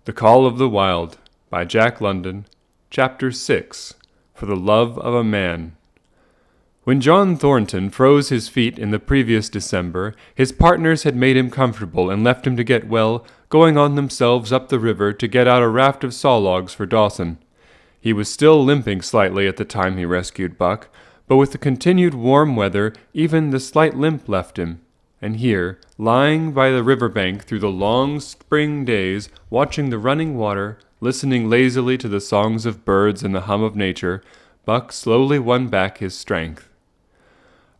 The Call of the Wild by Jack London, Chapter 6, For the Love of a Man. When John Thornton froze his feet in the previous December, his partners had made him comfortable and left him to get well, going on themselves up the river to get out a raft of saw logs for Dawson. He was still limping slightly at the time he rescued Buck, but with the continued warm weather, even the slight limp left him. And here, lying by the river bank through the long spring days, watching the running water, listening lazily to the songs of birds and the hum of nature, Buck slowly won back his strength.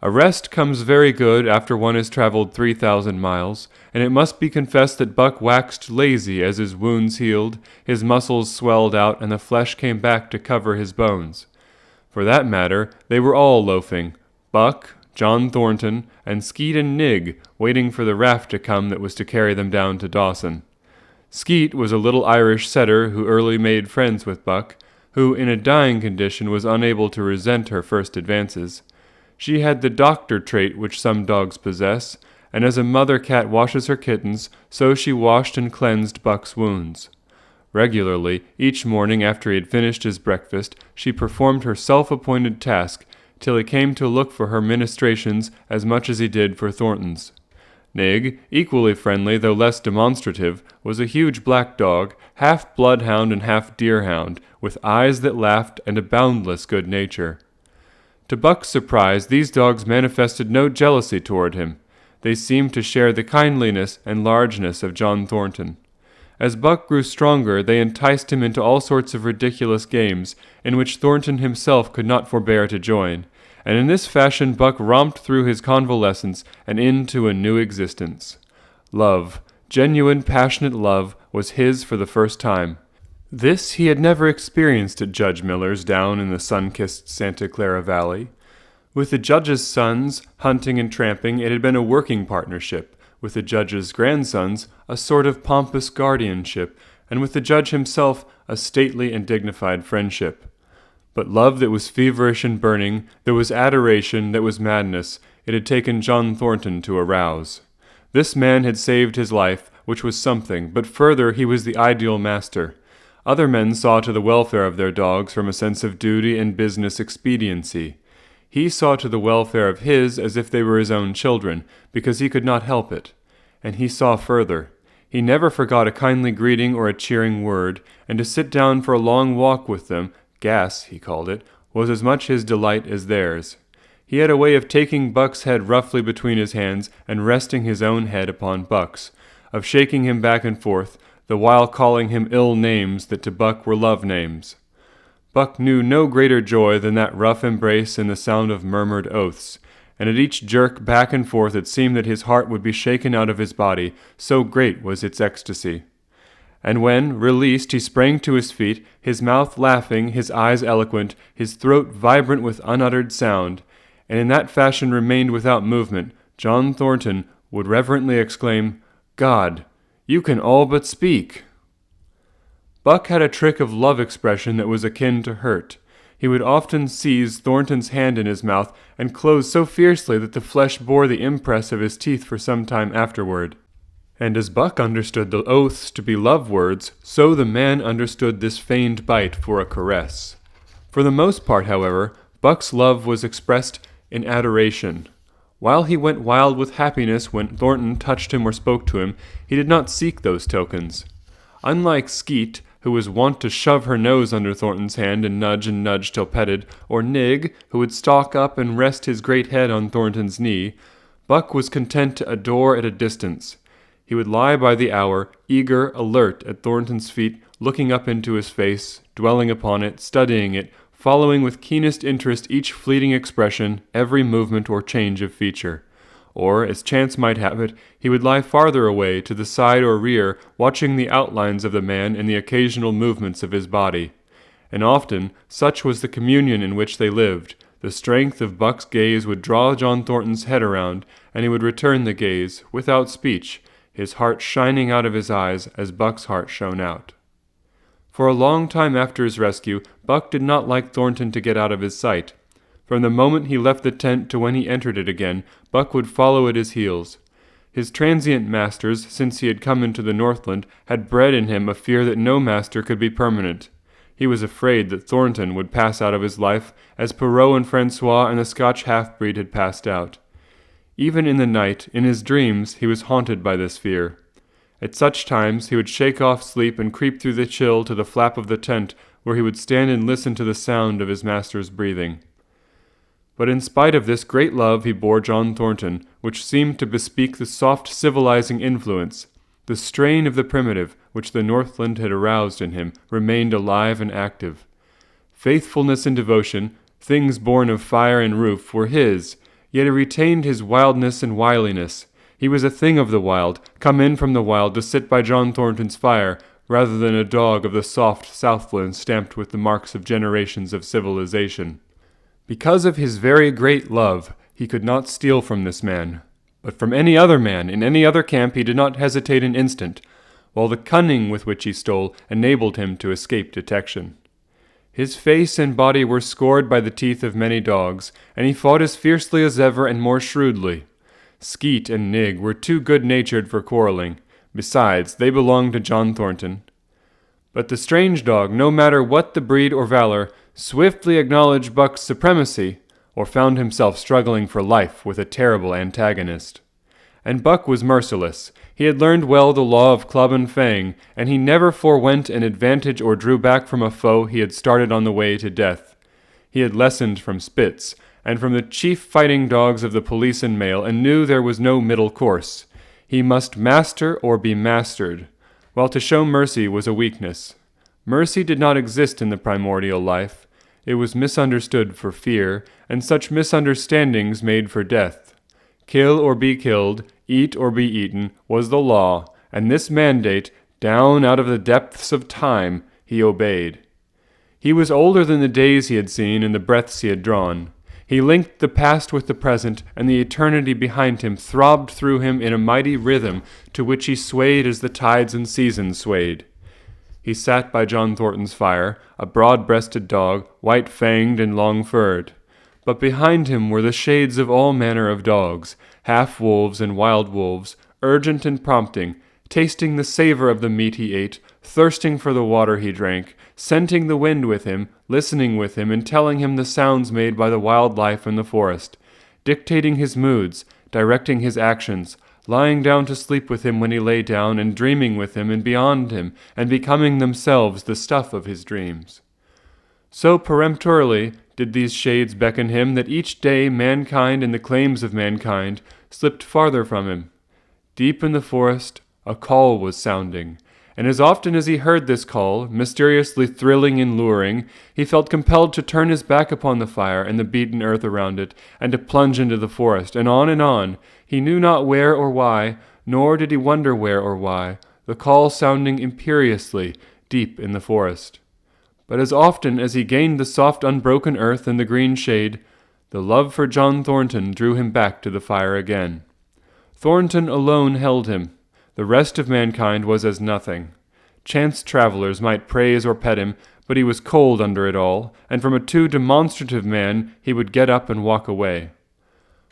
A rest comes very good after one has traveled 3,000 miles, and it must be confessed that Buck waxed lazy as his wounds healed, his muscles swelled out, and the flesh came back to cover his bones. For that matter, they were all loafing, Buck, John Thornton, and Skeet and Nig, waiting for the raft to come that was to carry them down to Dawson. Skeet was a little Irish setter who early made friends with Buck, who in a dying condition was unable to resent her first advances. She had the doctor trait which some dogs possess, and as a mother cat washes her kittens, so she washed and cleansed Buck's wounds. Regularly, each morning after he had finished his breakfast, she performed her self-appointed task, till he came to look for her ministrations as much as he did for Thornton's. Nig, equally friendly though less demonstrative, was a huge black dog, half bloodhound and half deerhound, with eyes that laughed and a boundless good nature. To Buck's surprise, these dogs manifested no jealousy toward him. They seemed to share the kindliness and largeness of John Thornton. As Buck grew stronger, they enticed him into all sorts of ridiculous games, in which Thornton himself could not forbear to join, and in this fashion Buck romped through his convalescence and into a new existence. Love, genuine passionate love, was his for the first time. This he had never experienced at Judge Miller's down in the sun-kissed Santa Clara Valley. With the Judge's sons, hunting and tramping, it had been a working partnership. With the Judge's grandsons, a sort of pompous guardianship, and with the Judge himself, a stately and dignified friendship. But love that was feverish and burning, there was adoration that was madness, it had taken John Thornton to arouse. This man had saved his life, which was something, but further he was the ideal master. Other men saw to the welfare of their dogs from a sense of duty and business expediency. He saw to the welfare of his as if they were his own children, because he could not help it. And he saw further. He never forgot a kindly greeting or a cheering word, and to sit down for a long walk with them, gas, he called it, was as much his delight as theirs. He had a way of taking Buck's head roughly between his hands and resting his own head upon Buck's, of shaking him back and forth, the while calling him ill names that to Buck were love names. Buck knew no greater joy than that rough embrace and the sound of murmured oaths, and at each jerk back and forth it seemed that his heart would be shaken out of his body, so great was its ecstasy. And when, released, he sprang to his feet, his mouth laughing, his eyes eloquent, his throat vibrant with unuttered sound, and in that fashion remained without movement, John Thornton would reverently exclaim, "God, you can all but speak!" Buck had a trick of love expression that was akin to hurt. He would often seize Thornton's hand in his mouth and close so fiercely that the flesh bore the impress of his teeth for some time afterward. And as Buck understood the oaths to be love words, so the man understood this feigned bite for a caress. For the most part, however, Buck's love was expressed in adoration. While he went wild with happiness when Thornton touched him or spoke to him, he did not seek those tokens. Unlike Skeet, who was wont to shove her nose under Thornton's hand and nudge till petted, or Nig, who would stalk up and rest his great head on Thornton's knee, Buck was content to adore at a distance. He would lie by the hour, eager, alert, at Thornton's feet, looking up into his face, dwelling upon it, studying it, following with keenest interest each fleeting expression, every movement or change of feature. Or, as chance might have it, he would lie farther away, to the side or rear, watching the outlines of the man and the occasional movements of his body. And often, such was the communion in which they lived, the strength of Buck's gaze would draw John Thornton's head around, and he would return the gaze, without speech, his heart shining out of his eyes as Buck's heart shone out. For a long time after his rescue, Buck did not like Thornton to get out of his sight. From the moment he left the tent to when he entered it again, Buck would follow at his heels. His transient masters, since he had come into the Northland, had bred in him a fear that no master could be permanent. He was afraid that Thornton would pass out of his life as Perrault and Francois and the Scotch half-breed had passed out. Even in the night, in his dreams, he was haunted by this fear. At such times he would shake off sleep and creep through the chill to the flap of the tent, where he would stand and listen to the sound of his master's breathing. But in spite of this great love he bore John Thornton, which seemed to bespeak the soft civilizing influence, the strain of the primitive, which the Northland had aroused in him, remained alive and active. Faithfulness and devotion, things born of fire and roof, were his, yet he retained his wildness and wiliness. He was a thing of the wild, come in from the wild to sit by John Thornton's fire, rather than a dog of the soft Southland stamped with the marks of generations of civilization. Because of his very great love, he could not steal from this man. But from any other man, in any other camp, he did not hesitate an instant, while the cunning with which he stole enabled him to escape detection. His face and body were scored by the teeth of many dogs, and he fought as fiercely as ever and more shrewdly. Skeet and Nig were too good-natured for quarreling. Besides, they belonged to John Thornton. But the strange dog, no matter what the breed or valor, swiftly acknowledged Buck's supremacy, or found himself struggling for life with a terrible antagonist. And Buck was merciless. He had learned well the law of club and fang, and he never forewent an advantage or drew back from a foe he had started on the way to death. He had lessoned from Spitz, and from the chief fighting dogs of the police and mail, and knew there was no middle course. He must master or be mastered, while to show mercy was a weakness. Mercy did not exist in the primordial life. It was misunderstood for fear, and such misunderstandings made for death. Kill or be killed, eat or be eaten, was the law, and this mandate, down out of the depths of time, he obeyed. He was older than the days he had seen and the breaths he had drawn. He linked the past with the present, and the eternity behind him throbbed through him in a mighty rhythm to which he swayed as the tides and seasons swayed. He sat by John Thornton's fire, a broad-breasted dog, white-fanged and long-furred. But behind him were the shades of all manner of dogs, half-wolves and wild wolves, urgent and prompting, tasting the savor of the meat he ate, thirsting for the water he drank, scenting the wind with him, listening with him, and telling him the sounds made by the wild life in the forest, dictating his moods, directing his actions, lying down to sleep with him when he lay down, and dreaming with him and beyond him, and becoming themselves the stuff of his dreams. So peremptorily did these shades beckon him that each day mankind and the claims of mankind slipped farther from him. Deep in the forest a call was sounding, and as often as he heard this call, mysteriously thrilling and luring, he felt compelled to turn his back upon the fire and the beaten earth around it, and to plunge into the forest, and on, he knew not where or why, nor did he wonder where or why, the call sounding imperiously deep in the forest. But as often as he gained the soft unbroken earth and the green shade, the love for John Thornton drew him back to the fire again. Thornton alone held him. The rest of mankind was as nothing. Chance travelers might praise or pet him, but he was cold under it all, and from a too demonstrative man he would get up and walk away.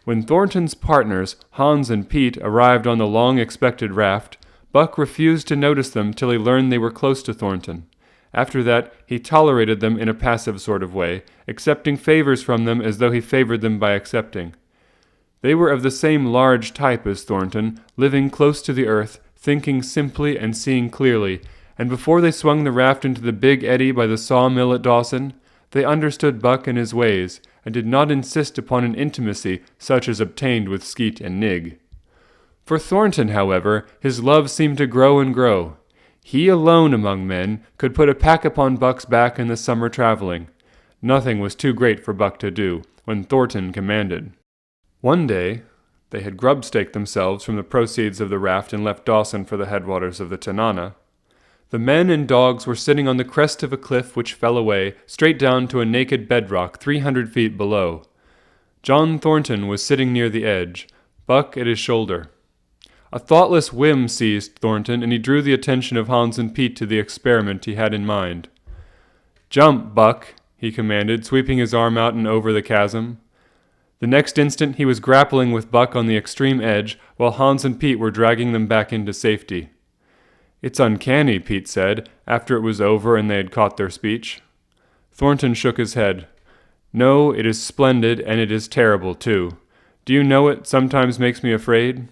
When Thornton's partners, Hans and Pete, arrived on the long-expected raft, Buck refused to notice them till he learned they were close to Thornton. After that, he tolerated them in a passive sort of way, accepting favors from them as though he favored them by accepting. They were of the same large type as Thornton, living close to the earth, thinking simply and seeing clearly, and before they swung the raft into the big eddy by the sawmill at Dawson, they understood Buck and his ways, and did not insist upon an intimacy such as obtained with Skeet and Nig. For Thornton, however, his love seemed to grow and grow. He alone among men could put a pack upon Buck's back in the summer traveling. Nothing was too great for Buck to do, when Thornton commanded. One day, they had grub-staked themselves from the proceeds of the raft and left Dawson for the headwaters of the Tanana. The men and dogs were sitting on the crest of a cliff which fell away, straight down to a naked bedrock 300 feet below. John Thornton was sitting near the edge, Buck at his shoulder. A thoughtless whim seized Thornton, and he drew the attention of Hans and Pete to the experiment he had in mind. "Jump, Buck," he commanded, sweeping his arm out and over the chasm. The next instant he was grappling with Buck on the extreme edge, while Hans and Pete were dragging them back into safety. "It's uncanny," Pete said, after it was over and they had caught their speech. Thornton shook his head. "No, it is splendid, and it is terrible, too. Do you know it sometimes makes me afraid?"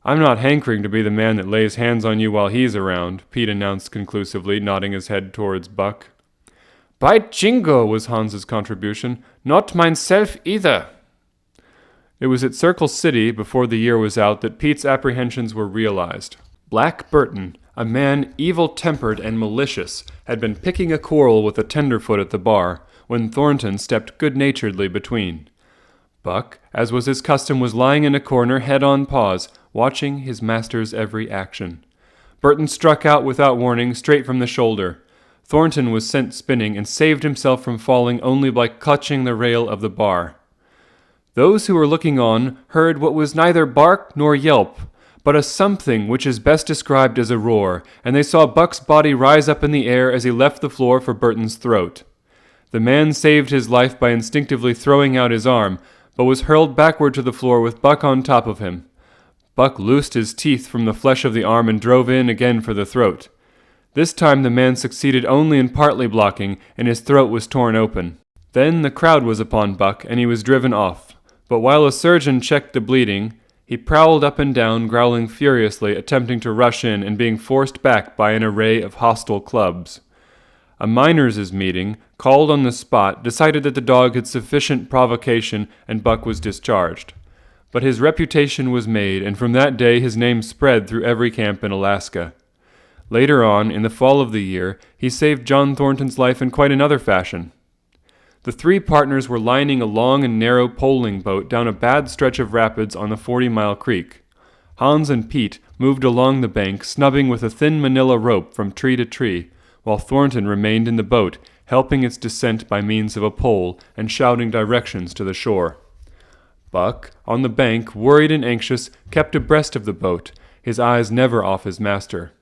"I'm not hankering to be the man that lays hands on you while he's around," Pete announced conclusively, nodding his head towards Buck. "By jingo," was Hans's contribution. "Not myself either." It was at Circle City, before the year was out, that Pete's apprehensions were realized. Black Burton, a man evil-tempered and malicious, had been picking a quarrel with a tenderfoot at the bar, when Thornton stepped good-naturedly between. Buck, as was his custom, was lying in a corner, head on paws, watching his master's every action. Burton struck out without warning, straight from the shoulder. Thornton was sent spinning and saved himself from falling only by clutching the rail of the bar. Those who were looking on heard what was neither bark nor yelp, but a something which is best described as a roar, and they saw Buck's body rise up in the air as he left the floor for Burton's throat. The man saved his life by instinctively throwing out his arm, but was hurled backward to the floor with Buck on top of him. Buck loosed his teeth from the flesh of the arm and drove in again for the throat. This time the man succeeded only in partly blocking, and his throat was torn open. Then the crowd was upon Buck, and he was driven off. But while a surgeon checked the bleeding, he prowled up and down, growling furiously, attempting to rush in and being forced back by an array of hostile clubs. A miners' meeting, called on the spot, decided that the dog had sufficient provocation and Buck was discharged. But his reputation was made, and from that day his name spread through every camp in Alaska. Later on, in the fall of the year, he saved John Thornton's life in quite another fashion. The three partners were lining a long and narrow poling boat down a bad stretch of rapids on the 40-mile creek. Hans and Pete moved along the bank, snubbing with a thin manila rope from tree to tree, while Thornton remained in the boat, helping its descent by means of a pole and shouting directions to the shore. Buck, on the bank, worried and anxious, kept abreast of the boat, his eyes never off his master.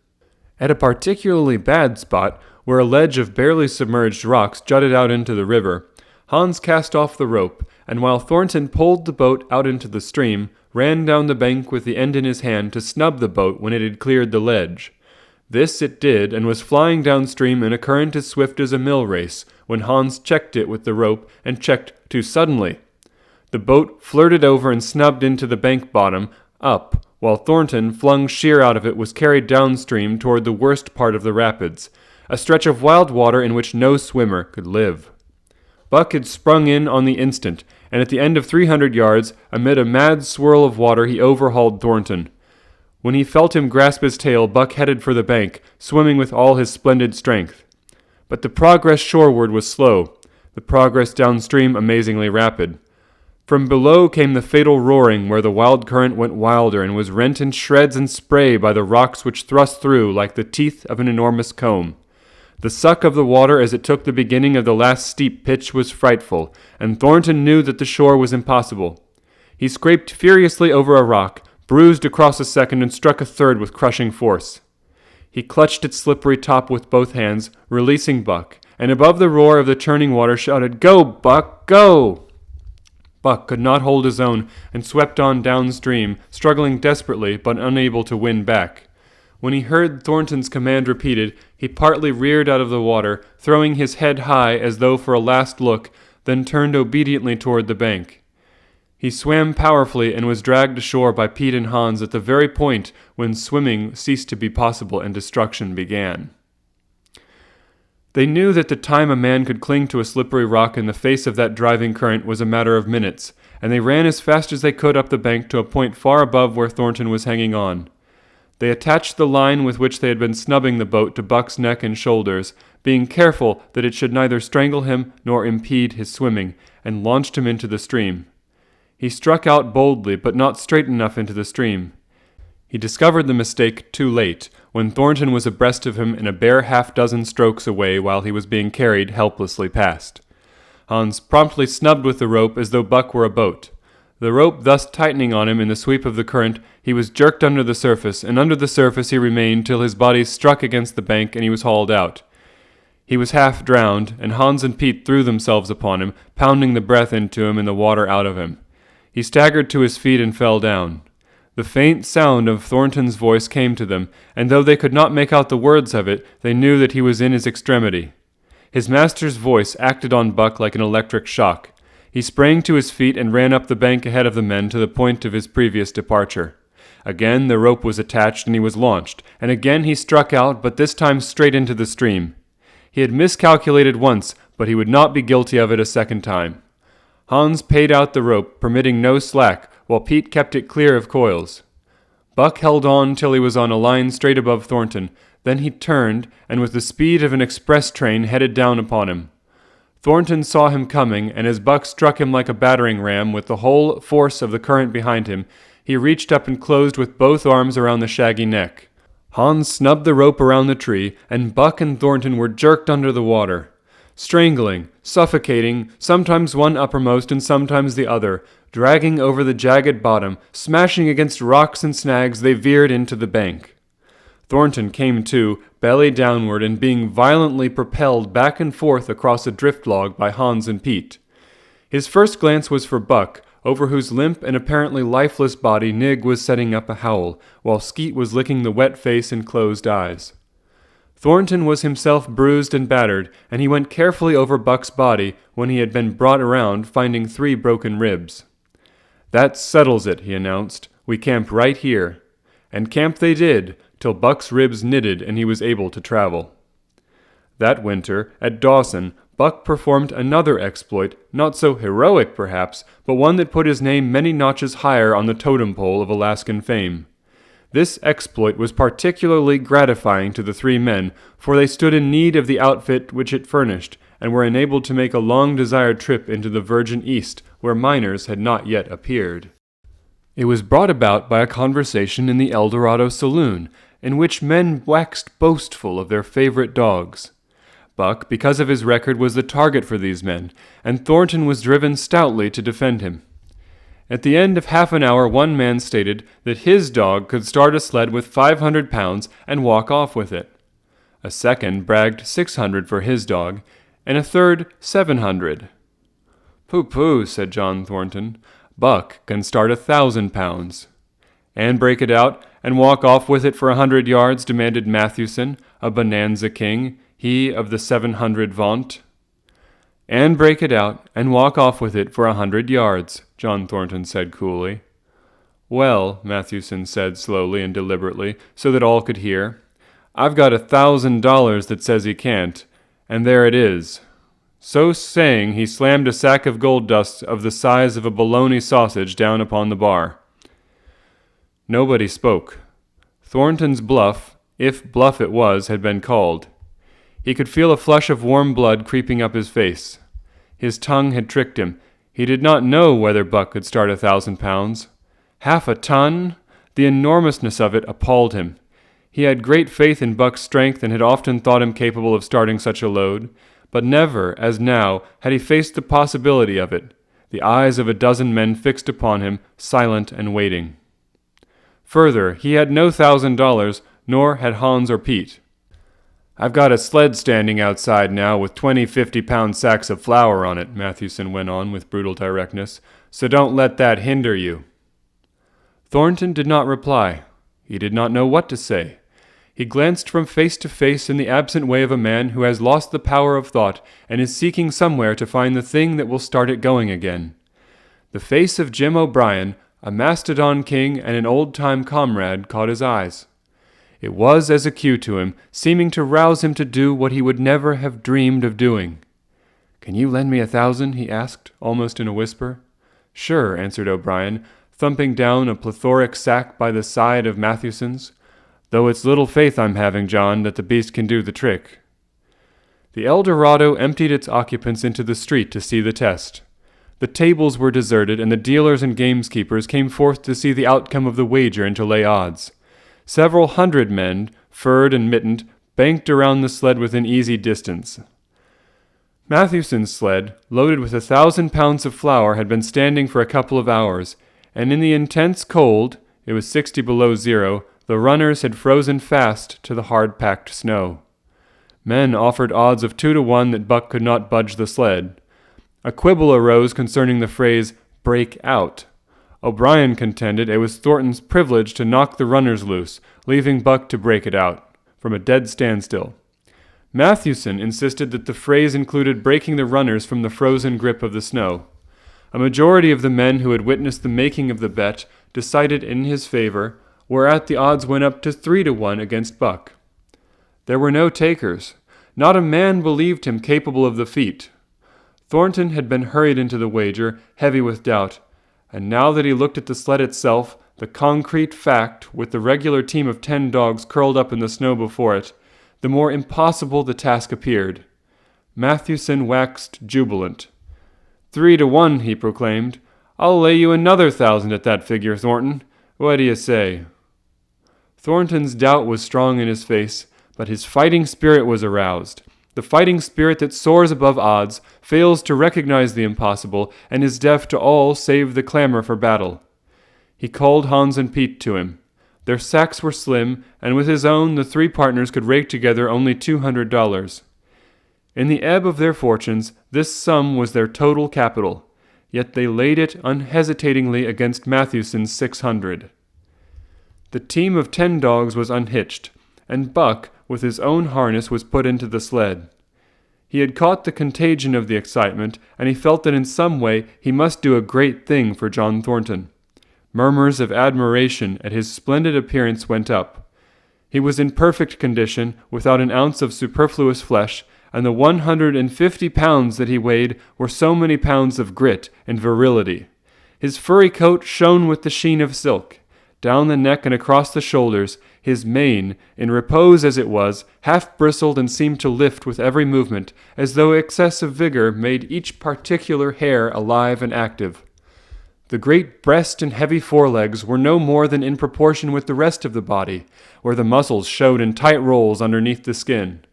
At a particularly bad spot, where a ledge of barely submerged rocks jutted out into the river, Hans cast off the rope, and while Thornton pulled the boat out into the stream, ran down the bank with the end in his hand to snub the boat when it had cleared the ledge. This it did, and was flying downstream in a current as swift as a mill race, when Hans checked it with the rope, and checked too suddenly. The boat flirted over and snubbed into the bank bottom, up, while Thornton, flung sheer out of it, was carried downstream toward the worst part of the rapids, a stretch of wild water in which no swimmer could live. Buck had sprung in on the instant, and at the end of 300 yards, amid a mad swirl of water, he overhauled Thornton. When he felt him grasp his tail, Buck headed for the bank, swimming with all his splendid strength. But the progress shoreward was slow, the progress downstream amazingly rapid. From below came the fatal roaring, where the wild current went wilder and was rent in shreds and spray by the rocks which thrust through like the teeth of an enormous comb. The suck of the water as it took the beginning of the last steep pitch was frightful, and Thornton knew that the shore was impossible. He scraped furiously over a rock, bruised across a second, and struck a third with crushing force. He clutched its slippery top with both hands, releasing Buck, and above the roar of the churning water shouted, "Go, Buck, go!" Buck could not hold his own, and swept on downstream, struggling desperately, but unable to win back. When he heard Thornton's command repeated, he partly reared out of the water, throwing his head high as though for a last look, then turned obediently toward the bank. He swam powerfully and was dragged ashore by Pete and Hans at the very point when swimming ceased to be possible and destruction began. They knew that the time a man could cling to a slippery rock in the face of that driving current was a matter of minutes, and they ran as fast as they could up the bank to a point far above where Thornton was hanging on. They attached the line with which they had been snubbing the boat to Buck's neck and shoulders, being careful that it should neither strangle him nor impede his swimming, and launched him into the stream. He struck out boldly, but not straight enough into the stream. He discovered the mistake too late, when Thornton was abreast of him and a bare half-dozen strokes away while he was being carried helplessly past. Hans promptly snubbed with the rope as though Buck were a boat. The rope thus tightening on him in the sweep of the current, he was jerked under the surface, and under the surface he remained till his body struck against the bank and he was hauled out. He was half drowned, and Hans and Pete threw themselves upon him, pounding the breath into him and the water out of him. He staggered to his feet and fell down. The faint sound of Thornton's voice came to them, and though they could not make out the words of it, they knew that he was in his extremity. His master's voice acted on Buck like an electric shock. He sprang to his feet and ran up the bank ahead of the men to the point of his previous departure. Again the rope was attached and he was launched, and again he struck out, but this time straight into the stream. He had miscalculated once, but he would not be guilty of it a second time. Hans paid out the rope, permitting no slack, while Pete kept it clear of coils. Buck held on till he was on a line straight above Thornton. Then he turned, and with the speed of an express train headed down upon him. Thornton saw him coming, and as Buck struck him like a battering ram with the whole force of the current behind him, he reached up and closed with both arms around the shaggy neck. Hans snubbed the rope around the tree, and Buck and Thornton were jerked under the water. Strangling, suffocating, sometimes one uppermost and sometimes the other, dragging over the jagged bottom, smashing against rocks and snags, they veered into the bank. Thornton came to, belly downward, and being violently propelled back and forth across a drift log by Hans and Pete. His first glance was for Buck, over whose limp and apparently lifeless body Nig was setting up a howl, while Skeet was licking the wet face and closed eyes. Thornton was himself bruised and battered, and he went carefully over Buck's body when he had been brought around, finding 3 broken ribs. "That settles it," he announced. "We camp right here." And camp they did, till Buck's ribs knitted and he was able to travel. That winter, at Dawson, Buck performed another exploit, not so heroic perhaps, but one that put his name many notches higher on the totem pole of Alaskan fame. This exploit was particularly gratifying to the 3 men, for they stood in need of the outfit which it furnished, and were enabled to make a long-desired trip into the Virgin East, where miners had not yet appeared. It was brought about by a conversation in the El Dorado saloon, in which men waxed boastful of their favorite dogs. Buck, because of his record, was the target for these men, and Thornton was driven stoutly to defend him. At the end of half an hour, one man stated that his dog could start a sled with 500 pounds and walk off with it. A second bragged 600 for his dog, and a third 700. "Pooh-pooh," said John Thornton. "Buck can start 1,000 pounds. "And break it out and walk off with it for 100 yards, demanded Mathewson, a bonanza king, he of the 700 vaunt. "And break it out and walk off with it for 100 yards, John Thornton said coolly. "Well," Mathewson said slowly and deliberately, so that all could hear, "I've got $1,000 that says he can't, and there it is." So saying, he slammed a sack of gold dust of the size of a bologna sausage down upon the bar. Nobody spoke. Thornton's bluff, if bluff it was, had been called. He could feel a flush of warm blood creeping up his face. His tongue had tricked him. He did not know whether Buck could start 1,000 pounds. 1/2 a ton? The enormousness of it appalled him. He had great faith in Buck's strength and had often thought him capable of starting such a load, but never, as now, had he faced the possibility of it, the eyes of a dozen men fixed upon him, silent and waiting. Further, he had no $1,000, nor had Hans or Pete. "I've got a sled standing outside now with 20 50-pound sacks of flour on it," Mathewson went on with brutal directness, "so don't let that hinder you." Thornton did not reply. He did not know what to say. He glanced from face to face in the absent way of a man who has lost the power of thought and is seeking somewhere to find the thing that will start it going again. The face of Jim O'Brien, a mastodon king and an old-time comrade, caught his eyes. It was as a cue to him, seeming to rouse him to do what he would never have dreamed of doing. "Can you lend me 1,000?" he asked, almost in a whisper. "Sure," answered O'Brien, thumping down a plethoric sack by the side of Mathewson's. "Though it's little faith I'm having, John, that the beast can do the trick." The El Dorado emptied its occupants into the street to see the test. The tables were deserted, and the dealers and gameskeepers came forth to see the outcome of the wager and to lay odds. Several hundred men, furred and mittened, banked around the sled within easy distance. Mathewson's sled, loaded with 1,000 pounds of flour, had been standing for a couple of hours, and in the intense cold, it was 60 below zero, the runners had frozen fast to the hard-packed snow. Men offered odds of 2-1 that Buck could not budge the sled. A quibble arose concerning the phrase, break out. O'Brien contended it was Thornton's privilege to knock the runners loose, leaving Buck to break it out, from a dead standstill. Mathewson insisted that the phrase included breaking the runners from the frozen grip of the snow. A majority of the men who had witnessed the making of the bet decided in his favor, whereat the odds went up to 3-1 against Buck. There were no takers. Not a man believed him capable of the feat. Thornton had been hurried into the wager, heavy with doubt, and now that he looked at the sled itself, the concrete fact, with the regular team of 10 dogs curled up in the snow before it, the more impossible the task appeared. Mathewson waxed jubilant. 3-1, he proclaimed. I'll lay you another 1,000 at that figure, Thornton. What do you say? Thornton's doubt was strong in his face, but his fighting spirit was aroused. The fighting spirit that soars above odds, fails to recognize the impossible, and is deaf to all save the clamor for battle. He called Hans and Pete to him. Their sacks were slim, and with his own the 3 partners could rake together only $200. In the ebb of their fortunes, this sum was their total capital, yet they laid it unhesitatingly against Mathewson's 600. The team of 10 dogs was unhitched, and Buck, with his own harness, was put into the sled. He had caught the contagion of the excitement, and he felt that in some way he must do a great thing for John Thornton. Murmurs of admiration at his splendid appearance went up. He was in perfect condition, without an ounce of superfluous flesh, and the 150 pounds that he weighed were so many pounds of grit and virility. His furry coat shone with the sheen of silk. Down the neck and across the shoulders, his mane, in repose as it was, half bristled and seemed to lift with every movement, as though excess of vigor made each particular hair alive and active. The great breast and heavy forelegs were no more than in proportion with the rest of the body, where the muscles showed in tight rolls underneath the skin.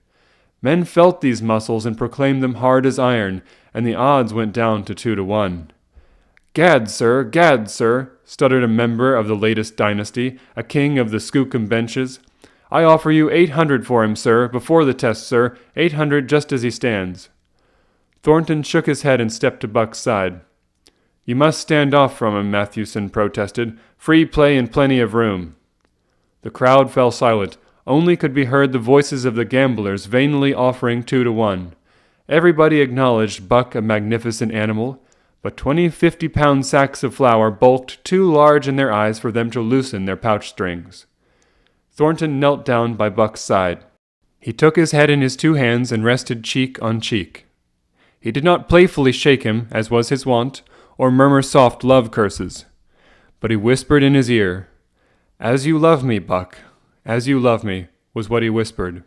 Men felt these muscles and proclaimed them hard as iron, and the odds went down to 2-1. Gad, sir, stuttered a member of the latest dynasty, a king of the Skookum benches. I offer you 800 for him, sir, before the test, sir, 800 just as he stands. Thornton shook his head and stepped to Buck's side. You must stand off from him, Mathewson protested. Free play and plenty of room. The crowd fell silent. Only could be heard the voices of the gamblers vainly offering 2-1. Everybody acknowledged Buck a magnificent animal, but 20 50-pound sacks of flour bulked too large in their eyes for them to loosen their pouch strings. Thornton knelt down by Buck's side. He took his head in his 2 hands and rested cheek on cheek. He did not playfully shake him, as was his wont, or murmur soft love curses, but he whispered in his ear, "As you love me, Buck, as you love me," was what he whispered.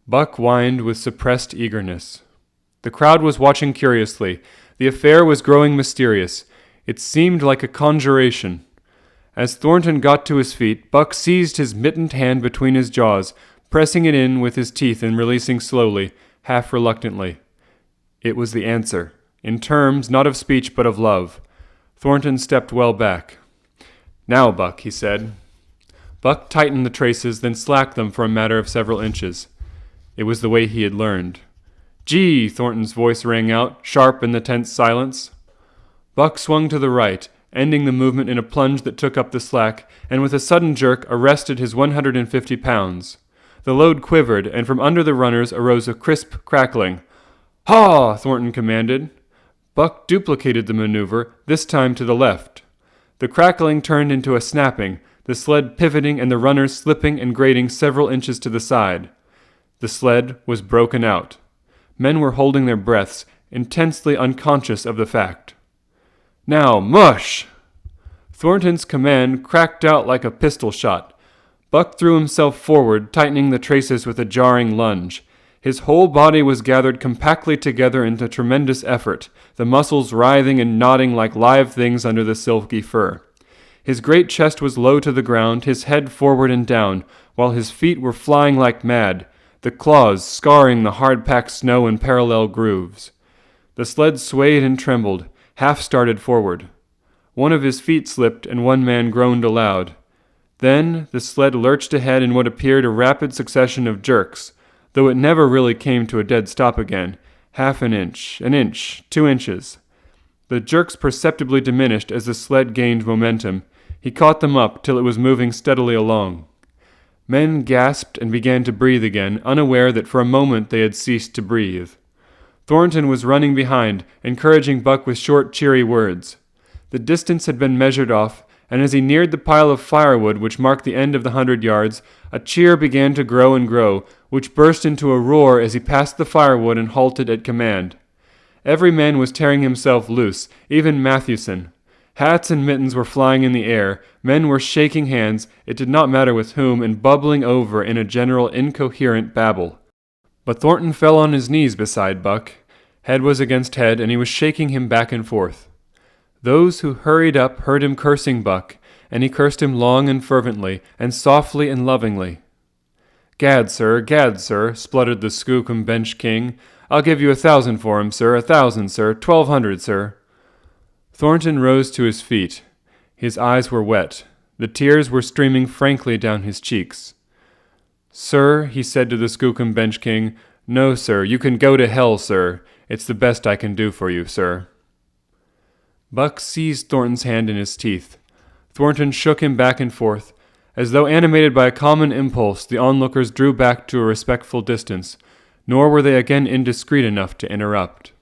Buck whined with suppressed eagerness. The crowd was watching curiously. The affair was growing mysterious. It seemed like a conjuration. As Thornton got to his feet, Buck seized his mittened hand between his jaws, pressing it in with his teeth and releasing slowly, half reluctantly. It was the answer, in terms not of speech but of love. Thornton stepped well back. "Now, Buck," he said. Buck tightened the traces, then slacked them for a matter of several inches. It was the way he had learned. "Gee!" Thornton's voice rang out, sharp in the tense silence. Buck swung to the right, ending the movement in a plunge that took up the slack, and with a sudden jerk arrested his 150 pounds. The load quivered, and from under the runners arose a crisp crackling. "Haw!" Thornton commanded. Buck duplicated the maneuver, this time to the left. The crackling turned into a snapping, the sled pivoting and the runners slipping and grating several inches to the side. The sled was broken out. Men were holding their breaths, intensely unconscious of the fact. "Now, mush!" Thornton's command cracked out like a pistol shot. Buck threw himself forward, tightening the traces with a jarring lunge. His whole body was gathered compactly together into tremendous effort, the muscles writhing and knotting like live things under the silky fur. His great chest was low to the ground, his head forward and down, while his feet were flying like mad, the claws scarring the hard-packed snow in parallel grooves. The sled swayed and trembled, half started forward. One of his feet slipped, and one man groaned aloud. Then the sled lurched ahead in what appeared a rapid succession of jerks. though it never really came to a dead stop again. Half an inch, 2 inches. The jerks perceptibly diminished as the sled gained momentum. He caught them up till it was moving steadily along. Men gasped and began to breathe again, unaware that for a moment they had ceased to breathe. Thornton was running behind, encouraging Buck with short, cheery words. The distance had been measured off, and as he neared the pile of firewood which marked the end of the 100 yards, a cheer began to grow and grow, which burst into a roar as he passed the firewood and halted at command. Every man was tearing himself loose, even Matthewson. Hats and mittens were flying in the air, men were shaking hands, it did not matter with whom, and bubbling over in a general incoherent babble. But Thornton fell on his knees beside Buck. Head was against head, and he was shaking him back and forth. Those who hurried up heard him cursing Buck, and he cursed him long and fervently, and softly and lovingly. Gad, sir, spluttered the Skookum Bench King. I'll give you 1,000 for him, sir, 1,000, sir, 1,200, sir. Thornton rose to his feet. His eyes were wet. The tears were streaming frankly down his cheeks. Sir, he said to the Skookum Bench King, no, sir, you can go to hell, sir. It's the best I can do for you, sir. Buck seized Thornton's hand in his teeth. Thornton shook him back and forth. As though animated by a common impulse, the onlookers drew back to a respectful distance, nor were they again indiscreet enough to interrupt.